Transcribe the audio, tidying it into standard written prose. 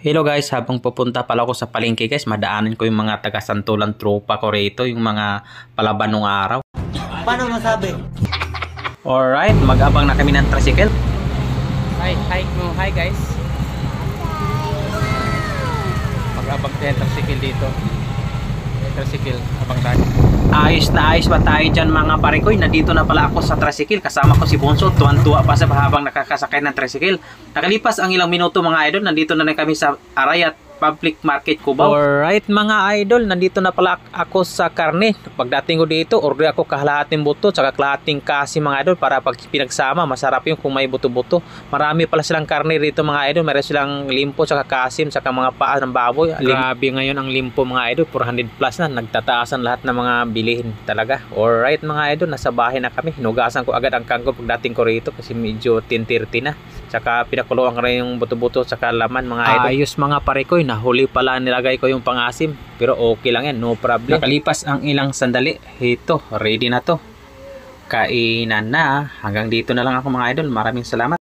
Hello guys, habang pupunta pala ako sa palengke guys, madaanan ko yung mga taga Santolan tropa ko rito, yung mga palaban nung araw. Paano masabi? Alright, mag-abang na kami ng tricycle. Hi guys. Mag-abang tayo ng tricycle dito. Tricycle, abang tayo. Ayos na ayos ba tayo dyan mga parekoy? Nandito na pala ako sa tricycle, kasama ko si Bonso. Tuwan-tuwa pa sa habang nakakasakay ng tricycle. Nakalipas ang ilang minuto mga idol, nandito na kami sa Arayat Public Market, Cubao. Alright mga idol, nandito na pala ako sa karne. Pagdating ko dito, order ako kalahating buto tsaka kalahating kasi mga idol para pag pinagsama, masarap yung kung may buto-buto. Marami pala silang karne rito mga idol. Meron silang limpo tsaka kasim tsaka mga paa ng baboy. Grabe ngayon ang limpo mga idol, 400 plus na. Nagtataasan lahat ng mga bilihin talaga. Alright mga idol, nasa bahay na kami. Hinugasan ko agad ang kangkong pagdating ko rito kasi medyo 10:30 na. Tsaka pinakuluan ko rin yung buto-buto tsaka laman mga idol. Ayos mga parekoy, nahuli pala nilagay ko yung pangasim. Pero okay lang yan, no problem. Nakalipas ang ilang sandali, ito, ready na to. Kainan na. Hanggang dito na lang ako mga idol. Maraming salamat.